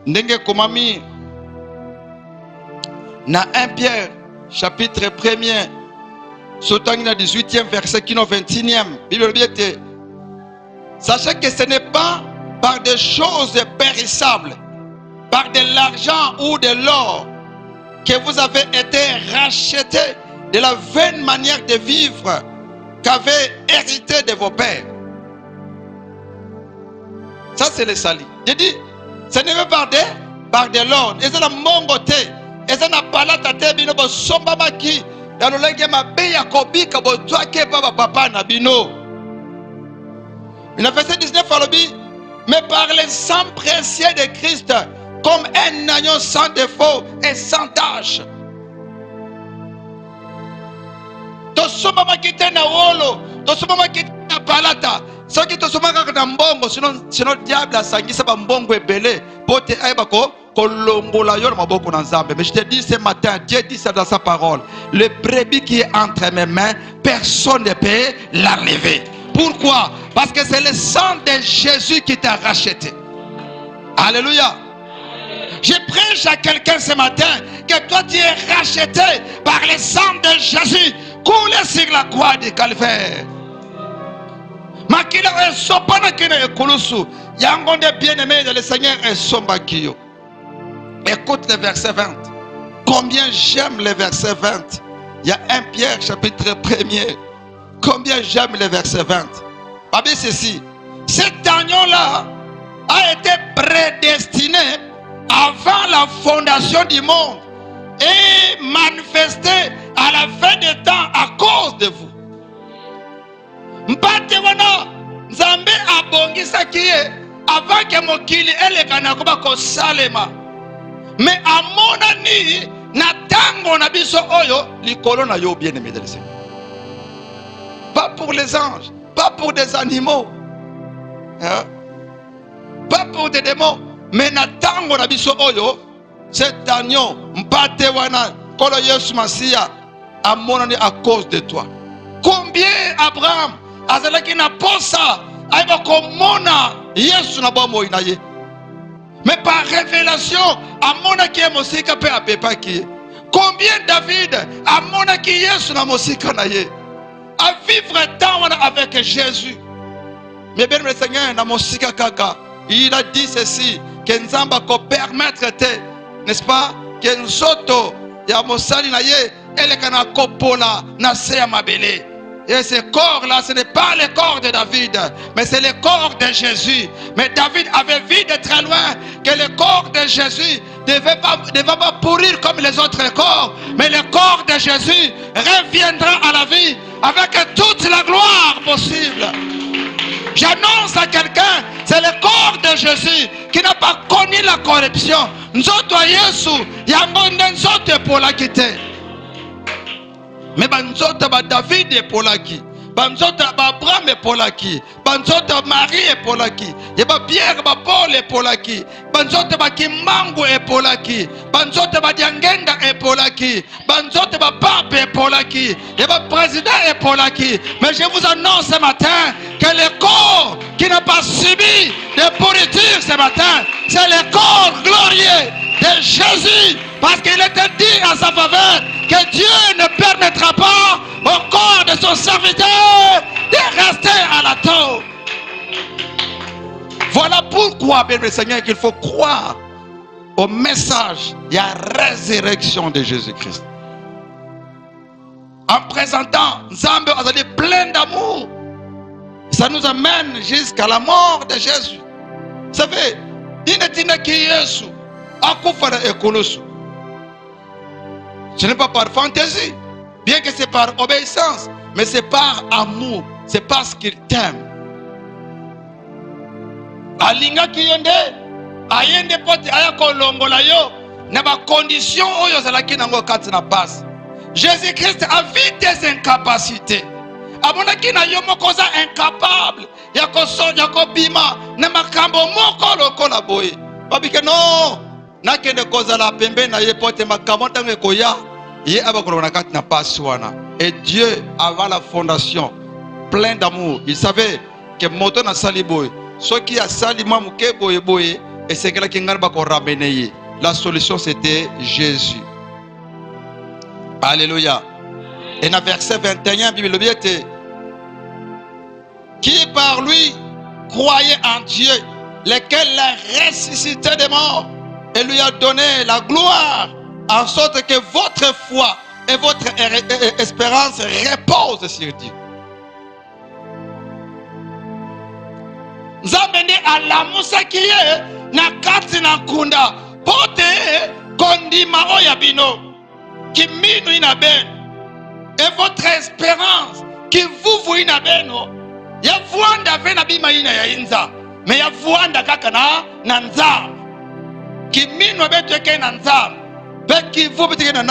Speaker 1: ndenge komami, dans 1 Pierre, chapitre 1er, sautant dans 18e verset, qui est 21e, Bible dit, sachez que ce n'est pas par des choses périssables, par de l'argent ou de l'or, que vous avez été rachetés de la vaine manière de vivre qu'avez hérité de vos pères. Ça, c'est le sali. Il dit, ce n'est pas par de l'or. Et c'est la mongote. Et c'est la palate à bino bo somba maki. Dans le langue ma beya kobi kabo toi ke papa na bino. Le verset 19 alobi, mais par le sang précieux de Christ, comme un agneau sans défaut et sans tache. Tosomba makite na wolo, tosomba makite na palata. Ce qui te sommes na mbongo, sinon diable a sangisa ba mbongo ebele, pote aiba ko kolongola yo na maboko na Nzambe. Mais je te dis ce matin, Dieu dit ça dans sa parole. Le brebis qui est entre mes mains, personne ne peut l'enlever. Pourquoi? Parce que c'est le sang de Jésus qui t'a racheté. Alléluia. Je prêche à quelqu'un ce matin que toi tu es racheté par le sang de Jésus coulé sur la croix du calvaire. Makila esopana kina ekulusu yango de bien-aimé de le Seigneur esombakio. Écoute le verset 20. Combien j'aime le verset 20. Il y a 1 Pierre chapitre 1er. Combien j'aime le verset 20. Babi ceci. Cet agneau-là a été prédestiné avant la fondation du monde et manifesté à la fin des temps à cause de vous. Mpate wana Nzambe abongisaki ye avant que mokili elekana koba ko salema. Mais amona ni na tango na biso oyo likolo na yo bien-aimé de Seigneur. Pas pour les anges, pas pour des animaux, hein? Pas pour des démons, mais na tango na biso oyo cet agneau mpate wana kolo Yesu Masia amona ni à cause de toi. Combien Abraham azalaki na posa aiba komona Yesu na bomo inaye. Mais par révélation amona ki mosika pe apepa ki. Combien David amona ki Yesu na mosika na ye. À vivre temps avec Jésus. Mais bien le Seigneur na mosika kaka. Il a dit ceci que Nzamba ko permettre te, n'est-ce pas, que nzoto ya mosali na ye ele kana kopola na se ya mabele. Et ce corps-là, ce n'est pas le corps de David, mais c'est le corps de Jésus. Mais David avait vu de très loin que le corps de Jésus ne devait pas pourrir comme les autres corps, mais le corps de Jésus reviendra à la vie avec toute la gloire possible. J'annonce à quelqu'un, c'est le corps de Jésus qui n'a pas connu la corruption. Nzoto Yesu, yangonde nzoto pour la quitter. Mais banzota ba David et Polaki, banzota ba Abraham et Polaki, banzota Marie et Polaki, yeba Pierre ba Paul et Polaki, banzota ba Kimangu et Polaki, banzota ba Diangenda et Polaki, banzota ba Pape et Polaki, yeba président et Polaki. Mais je vous annonce ce matin que le corps qui n'a pas subi de pourriture ce matin, c'est le corps glorieux de Jésus, parce qu'il était dit à sa faveur que Dieu ne permettra pas au corps de son serviteur de rester à la tombe. Voilà pourquoi, bien le Seigneur, qu'il faut croire au message de la résurrection de Jésus-Christ. En présentant Nzambe azali plein d'amour, ça nous amène jusqu'à la mort de Jésus. Vous savez, Dinatina ki Yesu akufara ekolosu. Ce n'est pas par fantaisie, bien que c'est par obéissance, mais c'est par amour, c'est parce qu'il t'aime. Alinga kiyende, ayende pote ayako longola yo, na ba condition oyo zalaki nango kati na passe. Jésus-Christ a vu des incapacités. Amonaki na yo moko za incapable, yako bima na makambo moko lokola boye. Babike non. Nakende kozala pembe na ye pote makambo tango koya ye abakolona kati na paswana. Et Dieu avant la fondation plein d'amour, il savait que moto na saliboy ce qui a salima muke boye boye et c'est que la kinga ba ko ramener. La solution c'était Jésus. Alléluia. Et dans verset 21 Bible dit qui par lui croyait en Dieu, lequel l'a ressuscité des morts et lui a donné la gloire, en sorte que votre foi et votre espérance reposent sur Dieu. alamusaki ye na kati na nkunda pote kondima oya bino kiminu ina beno et votre espérance qui vous ina beno ya vuanda ve na bima ina ya inza me ya vuanda kaka na nzambe kiminu betu eke na nzambe pe kivu betu eke na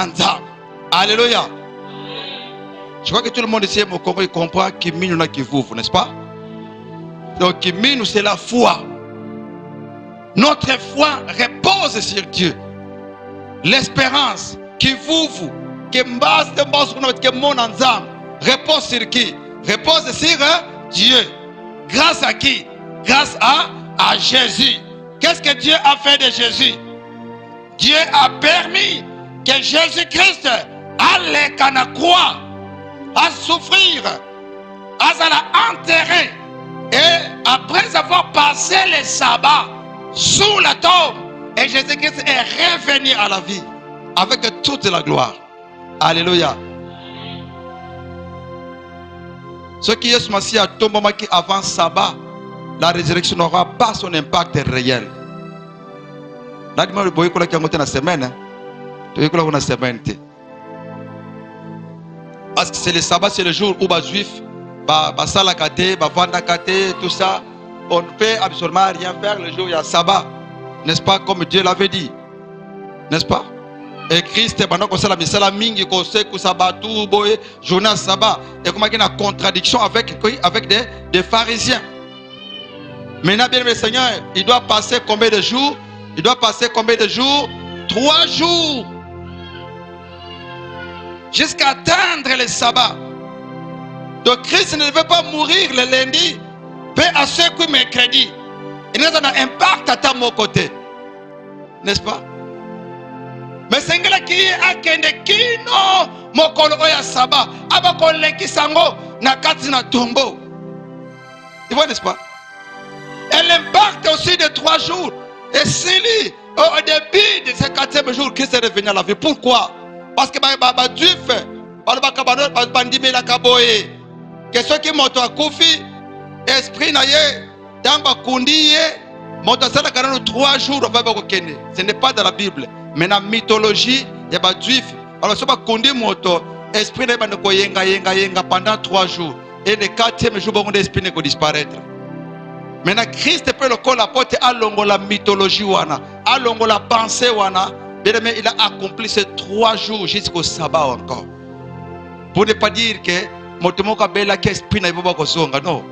Speaker 1: nzambe. Alléluia. Je crois que tout le monde ici au Congo il comprend kiminu na kivuvu, n'est-ce pas? Donc kiminu c'est la foi. Notre foi repose sur Dieu. L'espérance kivuvu que mbase de mbase que mon ensemble repose sur qui? Repose sur Dieu. Grâce à qui? Grâce à Jésus. Qu'est-ce que Dieu a fait de Jésus? Dieu a permis que Jésus-Christ allait à la croix, à souffrir, à la enterrer. Et après avoir passé le sabbat sous la tombe, et Jésus-Christ est revenu à la vie avec toute la gloire. Alléluia. Ce qui est ce à tout moment qui avant sabbat, la résurrection n'aura pas son impact réel. Là, je vais vous dire que vous avez une semaine. Parce que c'est le sabbat, c'est le jour où les juifs, tout ça, on ne peut absolument rien faire le jour où il y a sabbat. N'est-ce pas, comme Dieu l'avait dit? N'est-ce pas? Et Christ, pendant qu'on s'est la misala mingi, qu'on sait que sabbat, tout, boye, journée sabbat, et comment il y a une contradiction avec des pharisiens. Maintenant, bien le Seigneur, il doit passer combien de jours? Il doit passer combien de jours? 3 jours. Jusqu'à atteindre le sabbat. Donc Christ ne veut pas mourir le lundi, mais à ce que mercredi. Il n'a pas d'impact à mon côté. N'est-ce pas? Mais c'est ce qui est à Kendekino, mon coloya sabbat, abakole kisango, na katina tombo. Tu vois, n'est-ce pas? Et l'impact aussi de 3 jours. Et si lui, au début de ce 4e jour, Christ est revenu à la vie. Pourquoi? Parce que les Juifs, que ceux qui m'ont accoufi, esprit naye, dans ma kundi, m'ont asala 3 jours, ce n'est pas dans la Bible. Mais dans la mythologie, il y a des Juifs. Alors, ce n'est pas kundi moto, esprit naye, yenga pendant 3 jours. Et le 4e jour, l'esprit ne peut disparaître. Maintenant, Christ peut le coller la porte à la mythologie, à la pensée, il a accompli ces 3 jours jusqu'au sabbat encore. Pour ne pas dire que non.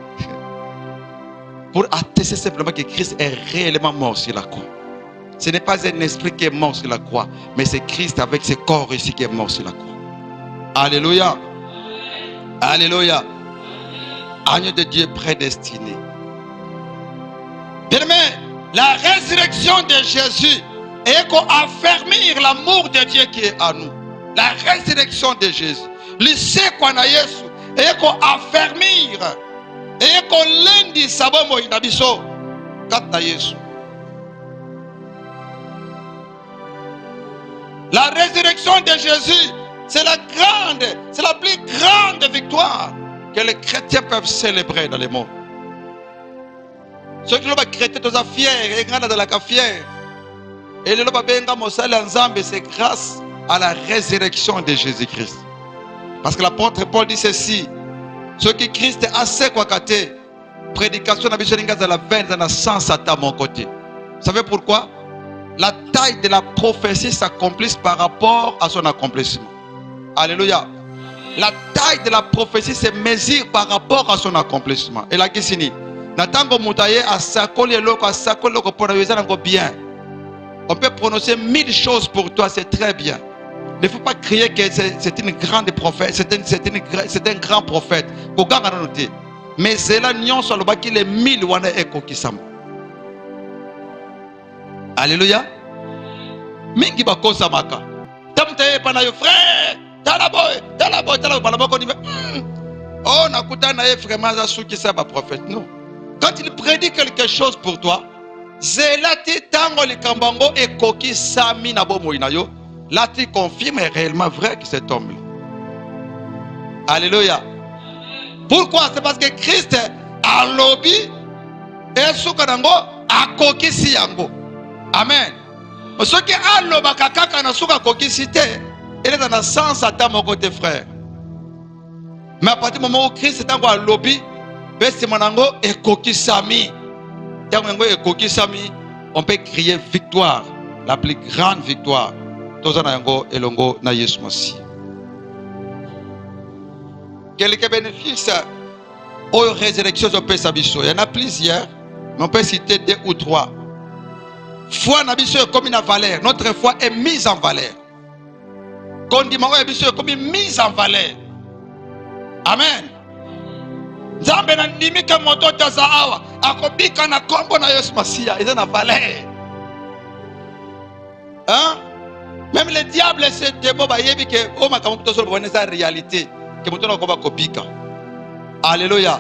Speaker 1: Pour attester simplement que Christ est réellement mort sur la croix. Ce n'est pas un esprit qui est mort sur la croix, mais c'est Christ avec ses corps ici qui est mort sur la croix. Alléluia. Alléluia. Agneau de Dieu prédestiné. Bien-aimé, la résurrection de Jésus est pour affermir l'amour de Dieu qui est à nous. La résurrection de Jésus. Lycée qu'on a Yesu est pour affermir et pour lundi sabomo inabiso kata Yesu. La résurrection de Jésus, c'est la plus grande victoire que les chrétiens peuvent célébrer dans le monde. Ceux qui sont chrétiens, tous sont fiers, et grands dans la fiers. Et le benga mosala nzambe, c'est grâce à la résurrection de Jésus-Christ. Parce que l'apôtre Paul dit ceci: ce qui Christ a fait quoi kate, prédication na biso ninga za la veine dans sens à mon côté. Vous savez pourquoi? La taille de la prophétie s'accomplisse par rapport à son accomplissement. Alléluia. La taille de la prophétie se mesure par rapport à son accomplissement. Et la kisini natango mutaye asakoli eloko pour nous bien. On peut prononcer 1000 choses pour toi, c'est très bien. Il ne faut pas crier que c'est une grande prophète, c'est un grand prophète. Mais c'est là nion sur le bas qui les 1000 wana eko kisam. Alléluia. Mingi bakosa maka. Tamte pana yo frère, talaboy. Oh nakuta na ye vraiment za souki sa ba prophète. Non. Quand il prédit quelque chose pour toi, zelati tango likambango ekoki sami na bomo inayo. Là, tu confirmes réellement vrai que cet homme-là. Alléluia. Pourquoi? C'est parce que Christ a lobby esuka nango akokisi yango. Amen. Ce qui a le bakaka na suka akokisi te, il est dans le sens à ta côté frère. Mais à partir du moment où Christ est en lobby, besti manango ekokisami. Tango ekokisami, on peut crier victoire, la plus grande victoire. Tozana yango elongo na Yesu Masihi. Quelques bénéfices aux résurrections de Pesabiso. Il y en a plusieurs, mais on peut citer 2 ou 3. Foi nabiso est comme une valeur. Notre foi est mise en valeur. Condiment nabiso est comme une mise en valeur. Amen. Nzambe na ndimika moto tazawa akobika na kombo na Yesu Masihi eza na valeur. Hein? Même le diable c'était bon ba yebi ke o makambo to so bonne sa réalité que moto na koba kobika. Alléluia.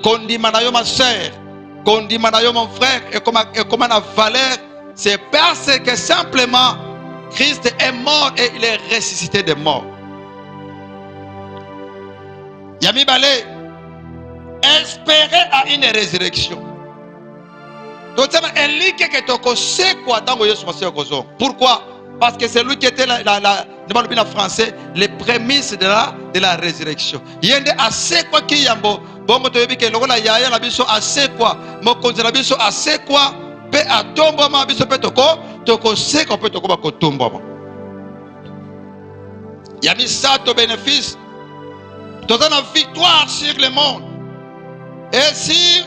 Speaker 1: Condiment na yo ma sœur, condiment na yo mon frère et comme na valeur, c'est parce que simplement Christ est mort et il est ressuscité des morts. Yami balé, espérer à une résurrection. Donc ça va indiquer que tu sais quoi dans le Yesu Masihi. Pourquoi? Parce que c'est lui qui était en français les prémices de la résurrection. Yende assez quoi qui yambo bongo to yebi ke lokola yaya na biso assez quoi mokonzi na biso assez quoi pe atombo ma biso pe toko se ko pe toko ba ko tombo. Yami ça to bénéfice. Nous avons une victoire sur le monde et sur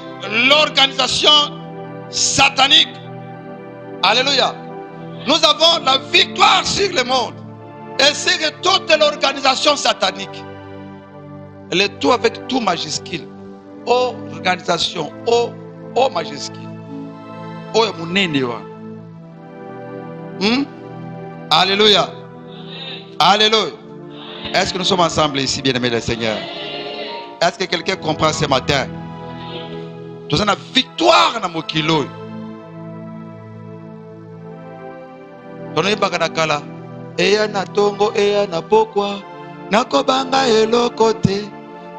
Speaker 1: l'organisation satanique. Alléluia. Nous avons la victoire sur le monde et sur toute l'organisation satanique. Le tout avec tout majuscule. Organisation, O majuscule. O munene wa. Alléluia. Alléluia. Est-ce que nous sommes ensemble ici, bien-aimés le Seigneur? Est-ce que quelqu'un comprend ce matin? Nous avons la victoire dans mon kilo. Nous avons la kala. Eya na tongo, eya na pokwa. Nakobanga elokote.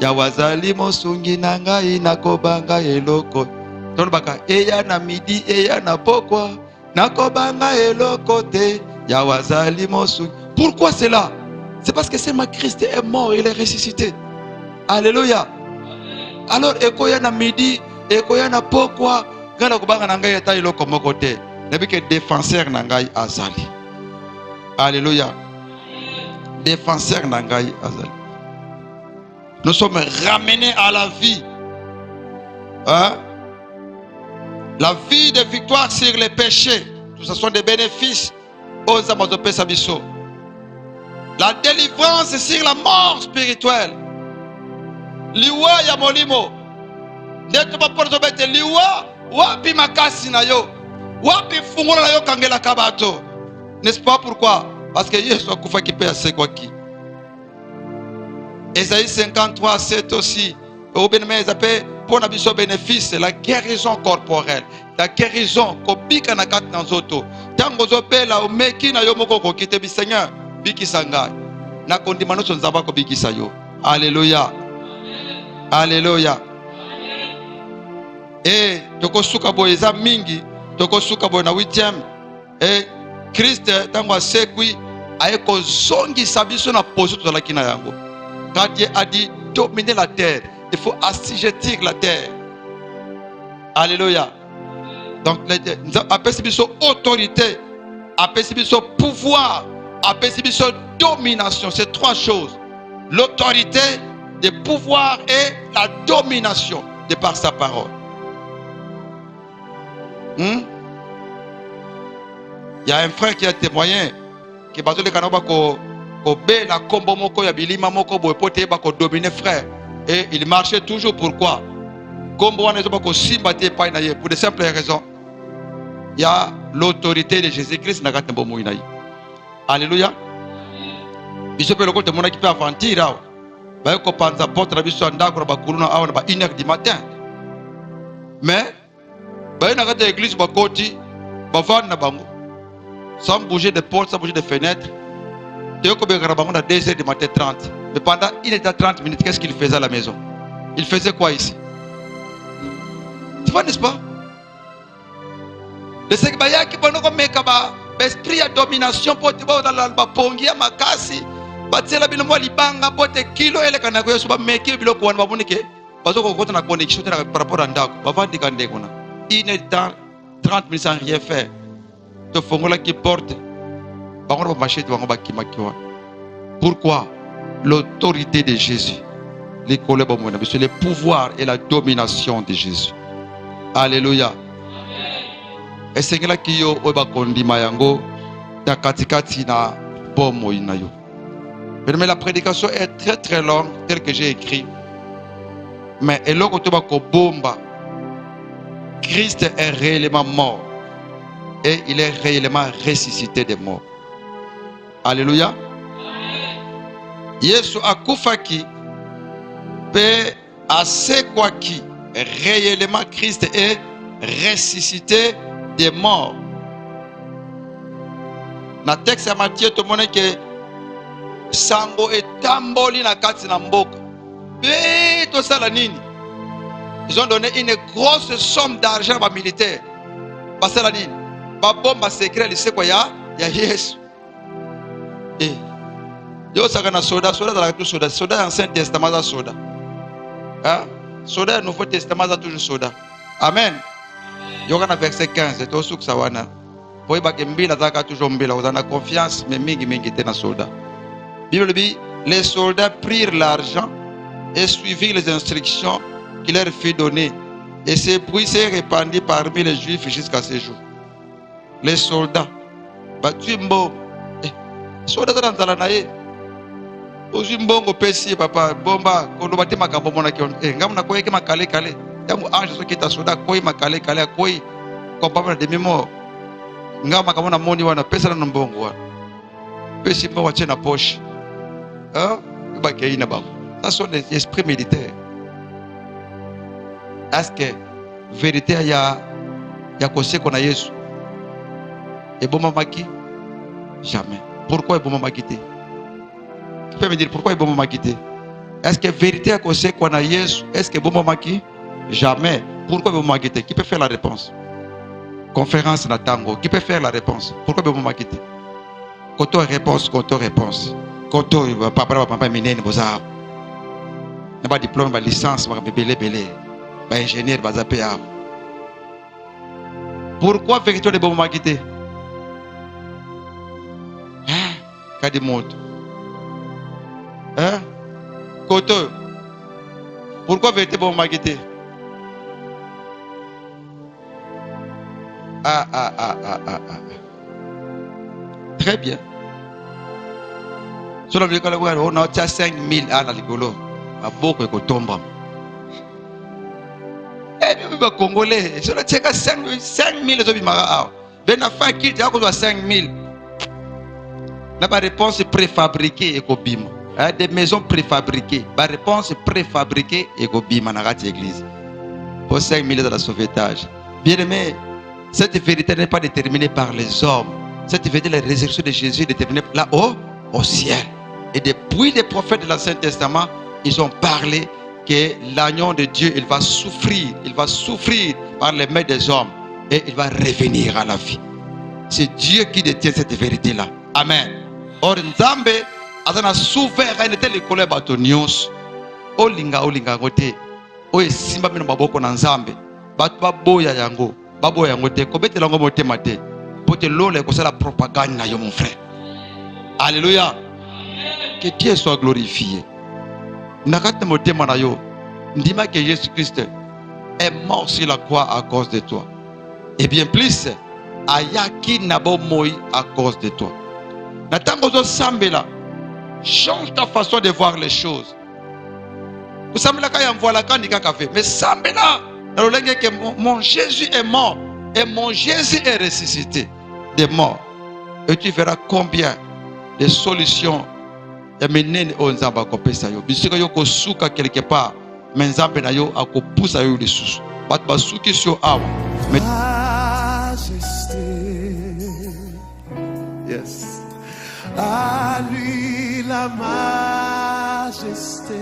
Speaker 1: Ya wazali mosungi nangai nakobanga eloko. Nous avons eya na midi, eya na pokwa. Nakobanga elokote. Ya wazali mosungi. Pourquoi cela? C'est parce que c'est ma Christ est mort, il est ressuscité. Alléluia. Alors, ekoya na midi, ekoya na pokwa, gana kubanga nangai eta iloko mokote. Nebi ke défenseur nangai azali. Alléluia. Défenseur nangai azali. Nous sommes ramenés à la vie. Hein? La vie de victoire sur les péchés. Tout ça sont des bénéfices aux âmes de Pesabiso. La délivrance sur la mort spirituelle. Liwa ya molimo. Ndeto baporto bete liwa wapi makasi na yo. Wapi fungola na yo kangela kabato. N'est-ce pas pourquoi? Parce que Yesu akufa kipe ya sekwa ki. Esaïe 53, 7 aussi. Au bénéfice, pour n'abiso bénéfice, la guérison corporelle. La guérison, kobika na kat na zoto. Tango zopela omeki na yo moko ko kite bi Seigneur. Bikisa ngai na kondimano nzamba ko bikisa yo. Alléluia. Alléluia. Et toko suka boy za mingi, toko suka boy na 8e. Et Christ tango asekwi ayeko zongi sabiso na position to la kina yango. Quand Dieu a dit dominer la terre, il faut assujettir la terre. Alléluia. Donc après c'est autorité, après c'est pouvoir, après c'est domination, c'est 3 choses. L'autorité, le pouvoir et la domination de par sa parole. Il y a un frère qui a témoigné que bazo le kanaba ko be la kombo moko ya bilima moko boy pote ba ko dominer frère et il marchait toujours. Pourquoi? Kombo wana zo ba ko simba te pa na ye pour de simples raisons. Il y a l'autorité de Jésus-Christ na katembo moina yi. Alléluia. Biso pe lokol te mona ki pe aventure awa. Ba ko panza porte na biso ndako ba kuluna awa na ba 1h du matin. Mais ba na kata église ba koti ba van na bango. Sans bouger de portes, sans bouger de fenêtres. Théo Kobekarabamon à 2h du matin 30. Mais pendant 1h30 minutes, qu'est-ce qu'il faisait à la maison? Il faisait quoi ici? Tu vois, n'est-ce pas? Le seki bayaki bono ko meka ba esprit ya domination pote ba ba pongia makasi batela bino mo libanga pote kilo ele kana ko yesu ba meki biloko wana babonike bazoko kota na connexion par rapport à ndako bavandika ndeko na 1h30 30 minutes sans rien faire to fongola qui porte bango ba machete bango ba kimakiwa. Pourquoi? L'autorité de Jésus, le pouvoir et la domination de Jésus. Alléluia. Et c'est là qui yo oba kondima yango ta katikati na bomo inayo. Mais la prédication est très très longue telle que j'ai écrit. Mais eloko to ba ko bomba. Christ est réellement mort et il est réellement ressuscité des morts. Alléluia. Yesu akufaki pe asekwaki réellement Christ est ressuscité des morts. Na texte ya Matthieu to mona que sango etamboli na kati na mboka. Pe to sala nini? Ils ont donné une grosse somme d'argent aux militaires. Ba sala nini? Ba bomba secret lise kwa ya Yesu. Yo sakana soda dans tout soda Ancien Testament za soda. Hein? Soda Nouveau Testament za toujours soda. Amen. Yo kana verset 15 to suk sawana. Boy ba kembila zaka toujours mbila uzana confiance mais mingi te na soda. Bible dit les soldats prirent l'argent et suivirent les instructions qu'il leur fut données et ce bruit s'est répandu parmi les Juifs jusqu'à ce jour. Les soldats batumbo soda za nzala na ye Ozimbongo pesi papa bomba kondo bate makambo mona kion ngamu na koyeke makale kale yamu ange so kita soda koyi makale kale koyi ko papa de memo ngamu makambo na moni wana pesa na mbongo wana pesi mbo wache na poche ba ke ina ba ça sont des esprits militaires. Est-ce que vérité ya koseko na Yesu et bomba maki jamais. Pourquoi bomba makité? Tu peux me dire pourquoi Bomo m'a quitté? Est-ce que vérité est que c'est qu'on a Jésus? Est-ce que Bomo m'a quitté? Jamais. Pourquoi Bomo m'a quitté? Qui peut faire la réponse? Conférence na tango. Qui peut faire la réponse? Pourquoi Bomo m'a quitté? Koto réponse. Koto papa minene boza. N'a pas diplôme, pas licence, pas belé, pas ingénieur, pas zapéa. Pourquoi vérité de Bomo m'a quitté? Hein? Qu'a dit monde? Hein? Koto. Pourquoi vérité bon m'a quitté? Très bien. Sur le école, on a 5000 ans à l'école. À beaucoup de tombe. Et puis, les Congolais, sur le tchèque, 5000 autres mara. Ben, à fin, qu'il y a 5000. La réponse est préfabriquée et copime. Des maisons préfabriquées. La réponse est préfabriquée et copime dans l'église. Pour 5000 de la sauvetage. Bien aimé, cette vérité n'est pas déterminée par les hommes. Cette vérité, la résurrection de Jésus est déterminée là-haut, au ciel. Et depuis les prophètes de l'Ancien Testament, ils ont parlé que l'agneau de Dieu, il va souffrir par les mains des hommes et il va revenir à la vie. C'est Dieu qui détient cette vérité-là. Amen. Or, Nzambe, azana souveraineté l'école batonios. Olinga ngote. Oye simba mino baboko na Nzambe. Batu baboya yango. Baboya ngote. Kobete lango mote mate. Pote lole ko la propagande na yo mon frère. Alléluia. Que Dieu soit glorifié. Nakate motema na yo. Ndima que Jésus-Christ est mort sur la croix à cause de toi. Et bien plus, ayaki nabo moi à cause de toi. Natangozo sambela. Change ta façon de voir les choses. Vous savez là voilà quand mais sambela. Que mon Jésus est mort et mon Jésus est ressuscité des morts. Et tu verras combien de solutions ya menene onzamba kopesa yo. Bisika yo ko suka quelque part, mais nzambe na yo akopusa yo lisusu. Bat basuki sio awa.
Speaker 2: Majesté. Yes. À lui la majesté.